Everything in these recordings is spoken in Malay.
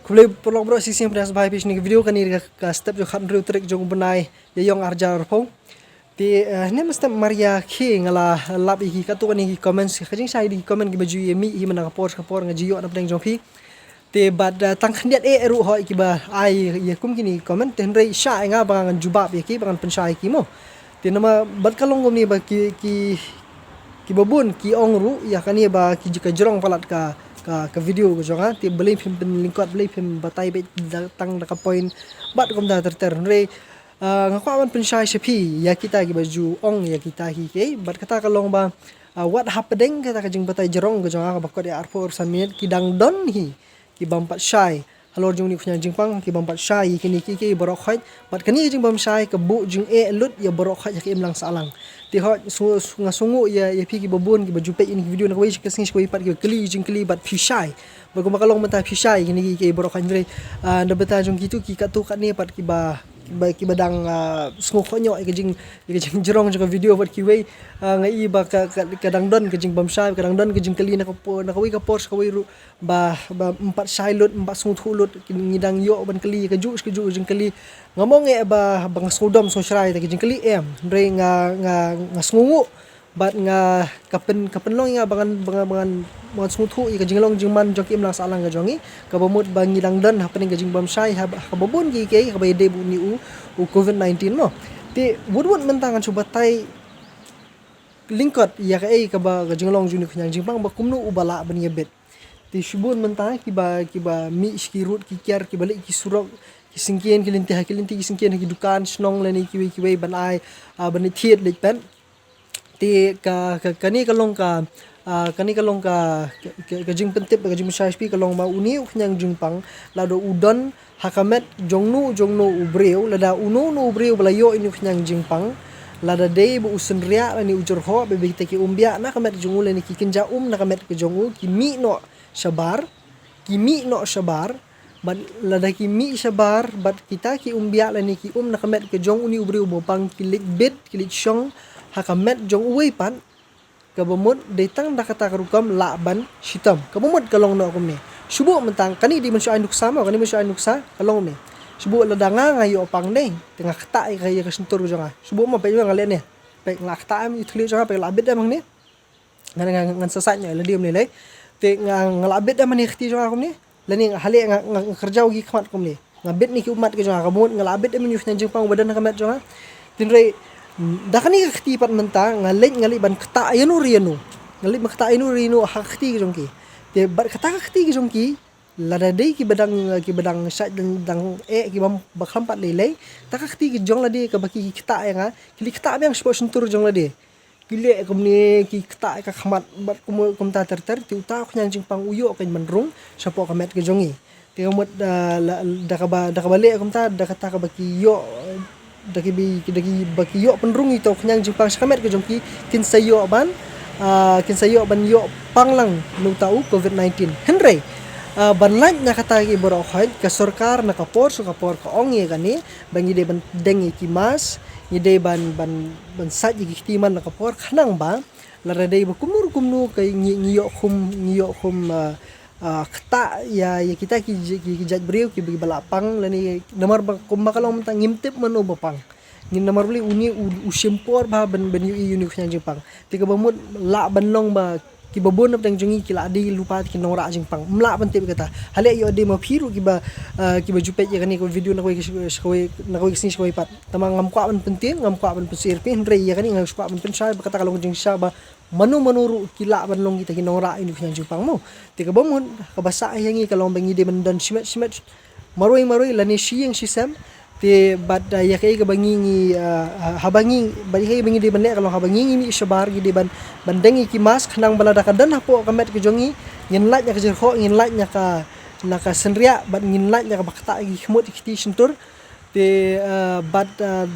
Kulay polong bro sisi yang pedas bahaya ni video kan ni ka step jo khan ru trek jong benai yong arjar pong ti ne mesti Maria khi ngala lab hi ka tu ni comments khajing sai di comment ki baju mi hi mana ka por ngaji yo na pedang jong phi ti bad tang khandiat ru hoi ki ba ai ye kum kini comment ten rei sha nga bangan jubab ye ki bangan pensai ki mo ti nama bad kalong gom ni ba ki babun ki ong ru ya kan ye ba ki jika jorong palat ka video ko jonga ti beli phim pen lingkot beli phim batai be tang da ka point bat kom da ter re ngakwa man pensai sepi ya kita ki baju ong ya kita hi ke bat kata kalong ba what happening kata ka jing batai jorong ko jonga ka bakot ya arfor samit ki dang don hi ki bampat shai halor jung ni punya jing pang ki bampat shai ki ni ki borok khaj bat kani jing bam shai ka bu jing lut ya borok khaj ya ki imlang salang ti hot sungu ya pi ki babun ki baju pe ini video nak wei ke sing ko ipat ki keli jing keli bat phishai ba ko makalong mata phishai ni ki borok khaj re da beta jung ki tu ki ka tu kat ni pat ki badang sungu khonyo ke jing jerong juga video bat ki wei ngai ba kadang don ke jing bam shai kadang don ke jing keli nak wei ka por ka wei ru ba empat shai lut empat sungu thulut ngidang yo ban keli ke ju jing keli ngomong ba bang sudom so shrai ke jing keli re nga sungu bat nga kapen long nga bangan sungu thu ke jing long jing man jong kim lang salang ga jongi ka bamut bang ngidang don happening ke jing bam shai ha babun ki ke ka de bu ni u covid-19 mo ti wud mentangan coba tai lingkot ya ka ba jing long juni khnyang jing pang ba kumnu u bala ban yebet ti shubun mentang ki ba mi skirut ki kyar ki balik ki surok ki singkien ki linti ki singkien ki dukan snong leni ki wei ban ai ban ni thiet lek pen ti kani kalong ka jing pentip ka jing sai spi kalong ba uni khnyang jing pang lado udon hakamet jongnu ubreu lada unu no ubreu balayo ini khnyang jing pang lada dei bu usun ria ni ujur ho be te ki umbia na kamet jongul ni ki kinja na kamet ki jongu ki mi no shabar bat lada ki mi shabar bat kita ki umbia la ni ki na kamet ke jong uni ubreu bo pang ki lik bit ki lik shong hakamet jong uwei pan kabumut detang da kata karukam laban shitam kabumut kalong no akum ni subu mentang kani di mensu ainuk sama kani mensu ainuk sa kalong ni subu lada nga ngayo pang dei tengah kata kaya ka sentur jonga subu ma pe nga le ne pe ngakta am itli jonga pe labit amang ni ngan sasanya la diam ni le te ngalabit amang ni khti jonga akum ni lani hale nga kerja ugi khamat kum ni ngabit ni ki umat ke jonga kabumut ngalabit am ni jeng pang badan kamat jonga tinre dakani khti pat mentang ngali ban kata ayanu rianu ngali makta ayanu rinu khti ke jongki te bar kata khti ke jongki lada dei ki badang sat dang ki bam bakham pat lele ta khti ki jong ladi ka baki kita nga kili kita yang sport sentur jong ladi kile kumni ki kita ka khamat bat kum ta ter ti uta khnyang jing pang uyo kan menrung sapo kamet ke jongi te umut da ka bale kum ta da kata ka baki yo daki baki yo penrung itu khnyang jing pang kamet ke jongki kin sayo ban yo panglang nu tau covid-19 henry banlan na kata ki borok khaj ka sarkar na kapor ka ong ye gani bangi de ban dengi ki mas ni de ban sat gi khtiman na kapor khanang ba la de ba kumnu kai ngiyo khum kata ya kita ki jat breu ki balapang lani namar ba kumakalong tang ngimtip manu bapang ngin namar beli uni usimpor ba ben yu uni khnyang jingpang tiga bamut la banlong ba ki babon na tang jungi ki la di lupa ki nora jingpang mla bantip kata hale yo de ma phiru ki ba jupet ya kani ko video na ko sing ko pat tamang ngam kwa ban pentin ngam kwa ban pesir pin re ya kani ngam kwa ban pensai ba kata kalong jing sha ba manuru kila banlong kita ki nora ini khnyang jingpang mo tiga bamut kabasa yangi kalong bangi de man dan simet maroi lani shiyang sisam te bad ya kai ka bangi habangi bari kai bangi de banle kalau habangi mi shabar gi de bandengi ki mas khanang balada kadan hapo kamet ke jongi ngin lat nya ka jerho ngin lat nya ka naka senria bad ngin lat nya ka bakta gi khmut ki sentur te bad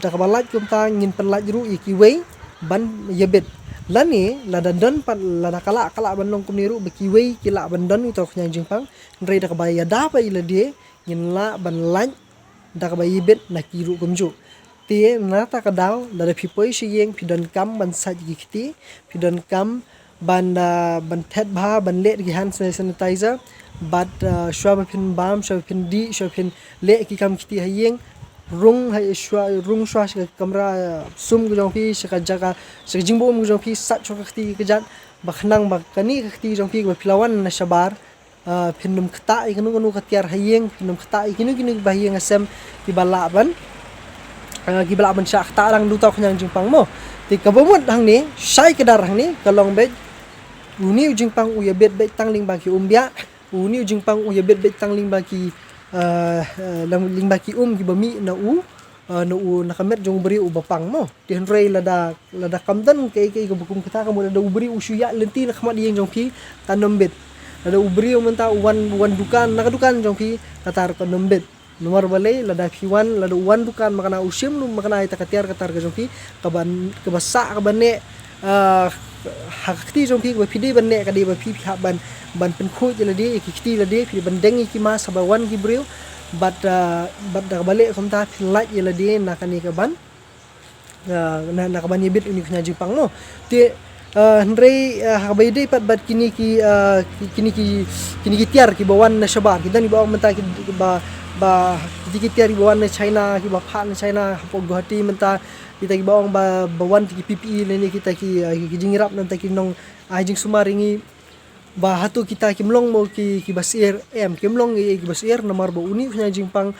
da ka balat kum ta ngin penlat ru ki wei ban yebet lani lada dan pan lada kala banlong kum niru beki wei ki la bandan itu khnyang jingpang ndrei da ka baya da pa ila de ngin la ban lan da ka bayi bet na kiru kumju te na ta ka daw da phipoi shiyeng pidon kam ban sat gi khti pidon kam ban thet bha ban let gi hand sanitizer bat shwa pin bam shwa pin di shwa pin le ki kam kiti hayeng rung hay shwa rung shwa ka kamera sum gujong pi shaka jaga shaka jingbo gujong pi sat shwa kiti kejat bakhnang bakani kiti jong pi pilawan na shabar pinum kta ikunu kunu katiar hayeng pinum kta ikinu kinu bahiyeng asem ki balaban gibalaban syak ta lang duta khnyang jingpang mo ti kabomut hang ni sai kedar hang ni kalong be uni jingpang uya bet bet tangling baki umbia uni jingpang uya bet bet tangling baki ling baki gibami na nakamet jong beri bapang mo ti henrei lada kamdan ke bukum kita kamu lada ubri usuya lenti nakmat yeng jong pi tanom bet lada ubri menta wan dukan nakadukan jong pi katar tanom bet nomor balai lada piwan lada wan dukan makana usim lu makana ita katiar katar ke jong pi kabasa kabane hakti jong pi pidi banne kadi pi ban pen khu je ladi kiti ladi pi bandeng iki mas sabawan gibril bat balik komta filait ye ladi nakani kaban nakaban yebit uni khnya jipang no ti hendrei habaide pat bat kini ki tiar ki bawan na shabar kita ni bawa menta ki ba ki tiar ki bawan na China ki ba phan na China hapo Guwahati menta kita ki bawang bawan ki PPE ni kita ki jingrap nanti ki nong ajing sumaringi bahatu kita kimlong mo ki basir kimlong ki basir nomor ba uni khnya jingpang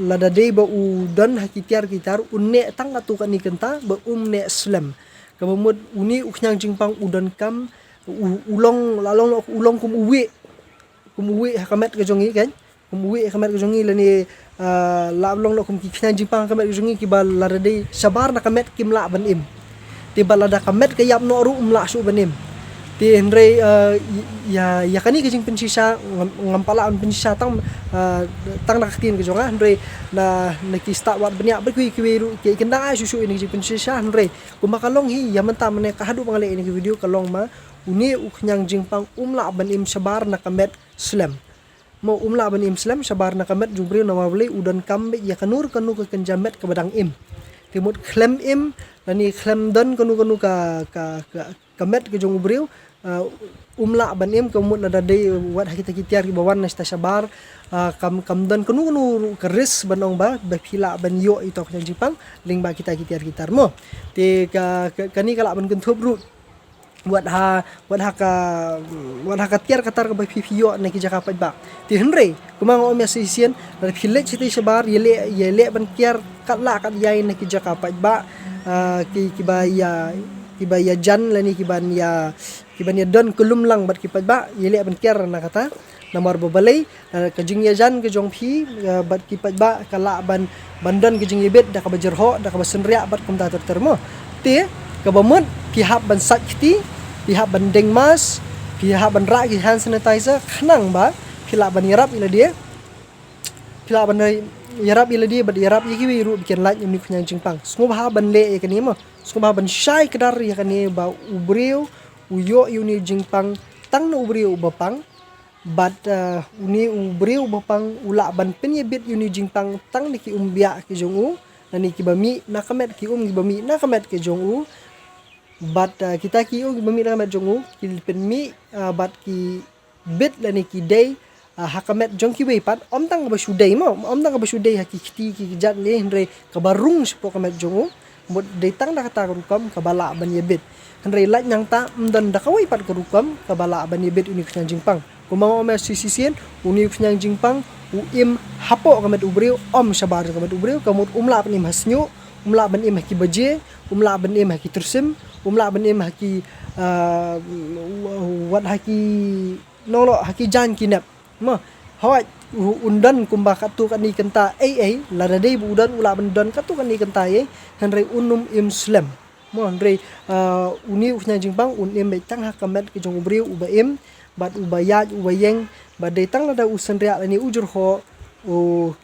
lada dei ba udan hakitiar kitar unne tang atu kan ni kenta ba umne slam kabamud uni khnya jingpang udan kam ulong kum uwi hakamet ke jongi kan kum uwi hakamet ke jongi lani lablong kum ki khnya jingpang hakamet ke jongi ki ba lada dei sabar na kamet kimla ban im tiba lada kamet ke yap no ru umla su banim ti henrei ya kani kijing pensisa ngampalaan pensisa tang nakakin ke jonga henrei na nakista wat benya berkui kiwiru ke kenda susu ini kijing pensisa henrei kumakalong hi ya menta mene kahadu pangale ini video kalong ma uni uknyang jingpang umla ban im sabar na kamet slam mo umla ban im slam sabar na kamet jubri na mawli udan kambe ya kanur kanu ke kenjamet ke badang im timut klem im lani klem dan kanu ka kamet ke jong ubriu umla ban im kamut lada dei wat kita kitiar ki bawan na sabar kam dan kanu keris banong ba bapila ban yo itu yang jipang ling ba kita kitiar kitar mo ti kani kala ban kentup ru wat ha tiar katar ka bapio na ki jaka ba ti henrei kumang om ya sisien la philet siti sabar yele ban kiar katla kat yai na ki jaka ba kibaya jan lani kiban ya don kulum lang bat kipat ba yele ban kiar na kata namar babalai kajing ya jan ke jong phi bat kipat ba kala bandan kajing yebet da ka bajerho da ka basenria bat kum ta termo ti kabamut pihak ban sakti pihak ban dengmas pihak ban ra ki hand sanitizer khnang ba pila ban yarap ila dia pila ban yarap ila dia bat yarap yiki wiru bikin lait ni khnyang jingpang smoba ban le yakani mo smoba ban shai kedar yakani ba ubriu uyo uni jingpang tang na ubriu bapang bat uni ubriu bapang ula ban penyebit uni jingpang tang ni ki umbia ki jongu nani ki bami nakamet ki gibami nakamet ki jongu bat kita ki gibami nakamet jongu ki penmi bat ki bit lani ki day hakamet jongki wei pat om tang ba shudai mo om tang ba shudai hakikti ki jat le henre kabarung sipo kamet jongu mod detang da kata rukam kabala ban yebet henre lat nyang ta mdan da kawai pat rukam kabala ban yebet uni khnyang jingpang kumang om sisien uni khnyang jingpang uim hapo kamet ubriu om sabar kamet ubriu kamut umla ban im hasnyu umla ban im haki baje umla ban im haki tersim umla ban im haki wat haki nolo haki jan kinap ma hawat undan kumba katu kan ni kenta lada dei budan ula bandan katu kan ni kenta henrei unum imslam mo henrei uni khnya jingpang unim betang hakamet ke jong ubriu ubaim bat ubayat ubayeng bat detang lada usenria ni ujur ho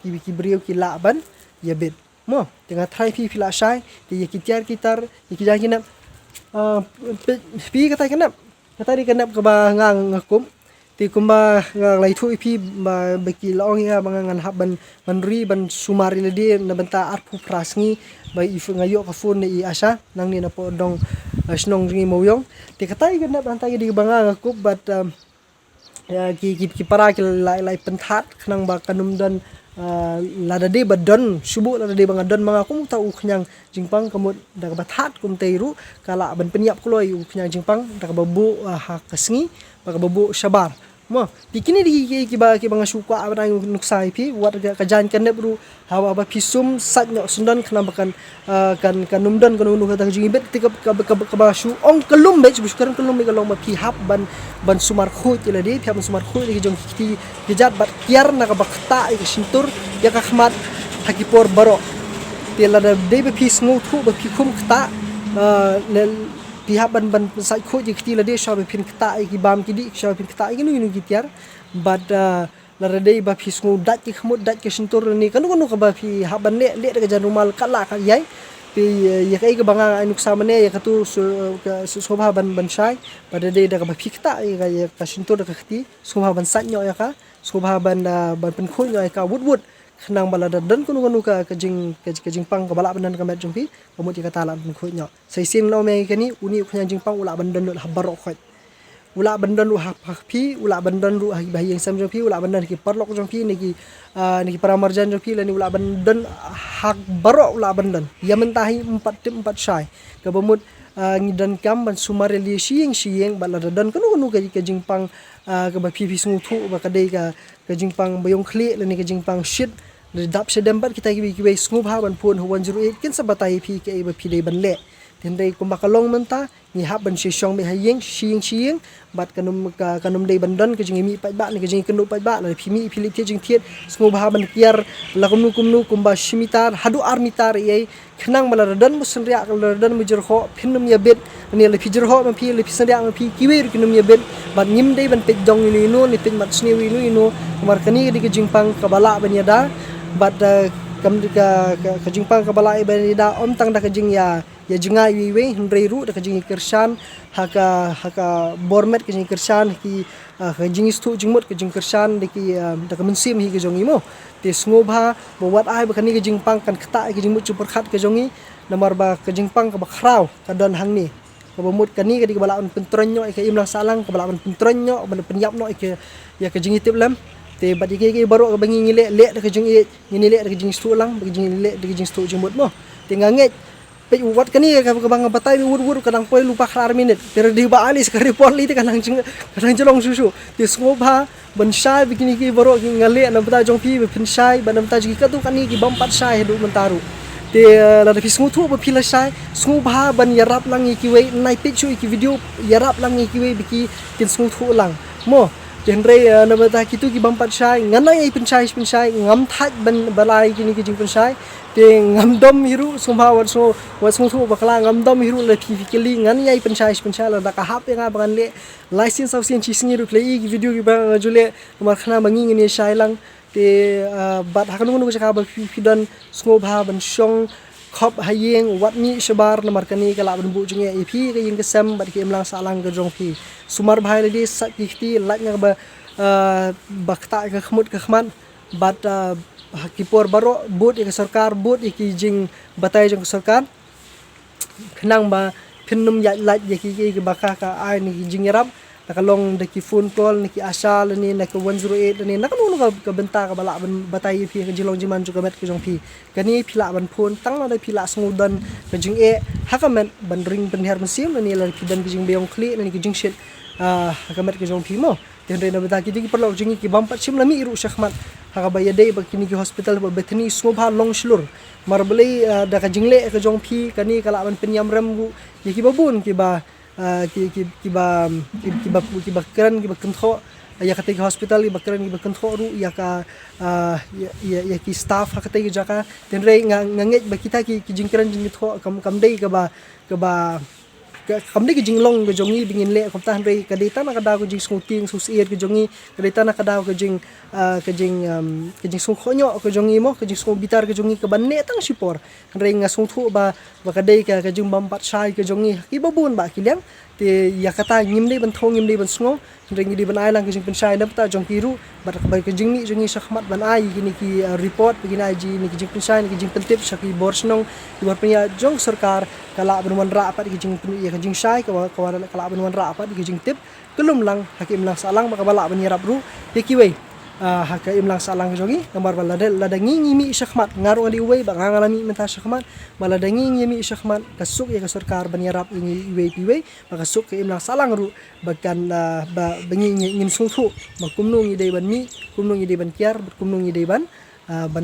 ki briu ki laban yabet mo tengah trai pi fila sai ti yakitiar kitar yakijan kinap pi kata kinap di kinap ke ba ngang ngakum ti kumba ngalai thu ipi ba beki laong ya bangangan haban manri ban sumari ledi na benta arpu prasngi ba ifu ngayo ka phone ni asa nang ni na po dong snong ngi moyong ti katai ganap antai di bangang aku bat ki para ki lai pentat khnang ba kanum dan lada de badon subu lada de bangadon mga kum ta uknyang jingpang kamut da bathat kum teiru kala ban penyap kloi uknyang jingpang da babu ha kasngi ba babu syabar mo pikini di ki banga suka abang nuksai pi wat kajan kan bru hawa ba pisum satnyo sundan kena bakan kan numdan kan unu kata jingi bet ka ba su ong kelum bet buskaran kelum me kalong ma pi hap ban sumar khut ila di piam sumar khut di jong kiti gejat bat kiar na ka bakta ik sintur ya ka khmat hakipor baro tela da de be pis ngut khu ba pi khum kta pihak ban sai khoj kiti la de shabe pin kta ki bam ki di shabe pin kta ki nu gitiar but la redai ba fisngu dat ki khmut dat ki sintur ni kanu ka ba fi haban le ka janumal kala ka yai pi ya kai ka banga anuk samane ya katu sobha ban sai pada de da ka ba fi kta ka sintur ka khti sobha ban sanyo ya ka sobha ban pen khoj ya ka wud khnang bala dan kunu ka jing pang ka bala banan ka met jumpi kamut ka talan kun khonyo sai sim no me kani uni khnya jing pang ula bandan lu habaro khot ula bandan lu haphi ula bandan lu bahi yang sam jumpi ula bandan ki parlok jumpi ni ki paramarjan jumpi lani ula bandan hak baro ula bandan ya mentahi 4 sai ka bamut ngidan kam ban sumareli sieng bala dan kunu ka jing pang ka ba phi sungu thu ba ka dei ka jing pang bayong khli lani ka jing pang shit dap sedembat kita ki sngub ha ban phun 108 kin sabatai phi ke ba phi dei ban le tin dei ko makalong menta ni ha ban song be hayeng sieng bat kanum dei ban don ke jing mi pa ba ni ke jing kenu pa ba la phi mi phi ti jing thiet sngub ha ban kiar la kumnu ba shimitar hadu armitar ye khnang bala dan musun ria kal dan mujur kho phinum ya bet ni le phijur ho ma phi le phi sandia ma phi kiwer kinum ya bet bat nyim dei ban pe jong ni no ni pe mat sni wi no kamar kani di ke jing pang kabala ban ya da bat kam ka jingpang ka balai banida om tang da ka jing ya jingai wi hendrei ru da ka jing kersan haka bormet ka jing kersan ki ka jing stu jingmot ka jing kersan de ki da ka mensim hi ka jongi mo te sngoba bo wat ai ba kani ka jingpang kan khata ka jingmut super khat ka jongi namar ba ka jingpang ka bakrau ka don hang ni ka bomut kani ka di ka balaon pentronyo ka imlang salang ka balaon pentronyo ban penyap no ka ya ka jing itip lam te bat ke baru ka bangi le ka jing ni le ka jing stu lang ka jing le ka jing stu jingmut mo te nganget pe wat kani ka bang batai wur kadang poi lupa khar minit ter di ba alis ka report li te kadang jelong susu te sngoba ban sai begini ke baru ki ngale na bata jong pi pin sai ban bata ji ka tu kani ki bam pat sai du mentaru te la da fisngu thu ba pila sai sngoba ban yarap lang ki we nai picture ki video yarap lang ki we biki kin sngu thu lang mo genre na bata kitu ki bampat sai nganai pin sai ngam that ban balai kini ki jing pin sai te ngam dom hiru sumba wat so thu bakla ngam dom hiru le physically ngan yai pin sai la da ka hap nga bangan le license of sin chisngi ru klei ki video ki bang jule mar khana bangi ni sai lang te bat hakanu nu ka ba fidan sngoba ban shong khop hayeng wat ni shabar namar kani kala ban bu junge epi ke ying kesam bat ki imlang salang ke jong phi sumar bhai le sak ti latnya ba bakta ke khmut ke khman bat kipor baro bot ke sarkar bot ki jing batai jong sarkar khnang ba phinnum ya lat ye ki baka ka ai ni jing yarap nakalong de ki phone call ni ki asal ni na ka 108 ni nakanu ka benta ka bala ban batai phi ka jilong jiman ju ka met ki jong phi kani phila ban phone tang na de phila sngudan ka jing hakamen ban ring ban her mesim ni la ki dan ki jing beong kli ni ki jing shit ka met ki jong phi mo ten re na beta ki perlo jing ki bam pat sim lami iru shakhmat haka bayade ba kini ki hospital ba betni sngoba long slur marbeli da ka jingle ka jong phi kani kala ban penyam rem bu ye ki babun ki ba ki ba keren ki ba kentho ya kata ki hospital ki ba keren ki ba kentho ru ya ka ya ki staff kata ki jaka ten re nganget ba kita ki jingkeren jing tho kam dei ka ba kam dei ki jinglong ke jongi bingin le kom ta re ka data na kada ko jing smuting susir ke jongi ka data na kada ko jing sung khonyo ke jongi mo ke jing sung bitar ke jongi ke banne tang sipor re nga sung thu ba ka dei ka jing bam pat sai ke jongi ki babun ba ki leng te ya kata ngim dei ban thong ngim dei ban sngo ring di ban ai lang kijing pensai na ta jong kiru bat ka bai kijing ni jongi sakhmat ban ai kini ki report begini ai ji ni kijing pensai ni kijing pentip saki borsnong di bar penya jong sarkar kala ban ra pat kijing pen ya kijing sai ka kala ban ra pat kijing tip kelum lang hakim lang salang maka bala ban yarap ru ya kiwei hakim lang salang jongi gambar bala ladangi ngimi sakhmat ngaru ali uwei ba ngalami menta sakhmat maladangi ngimi sakhmat kasuk ya ka sarkar ban yarap ingi uwei piwei makasuk ke imlang salang ru bagan ba bengi ngin sungthu makumnung idei ban mi kumnung idei ban kiar kumnung idei ban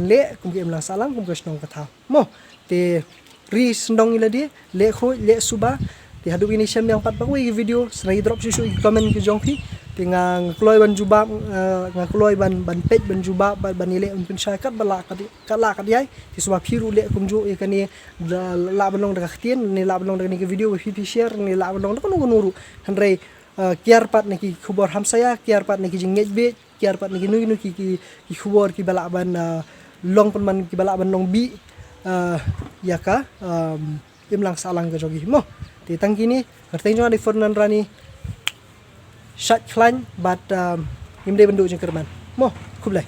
le kum ke imlang salang kum kasnong katha mo te ri sendong ila dia le kho le suba te hadu ini syam yang pat bakui video serai drop susu comment ke jongki tingang kloy ban juba ngakloy ban page ban juba ban ile un pin syakat bala kala kadiai ti suba phiru le kumju e kani la banong da khtien ni la banong da ni video pi share ni la banong da kono nuru hanrei kiar pat ni ki khubor ham saya kiar pat ni ki jingej be kiar pat ni ki nu ki khubor ki bala ban long pun man ki bala ban long bi yaka imlang salang ke jogi mo ti tangkini ngerti jo di fornan rani shat klan but imde bendu jeng kerman mo kublai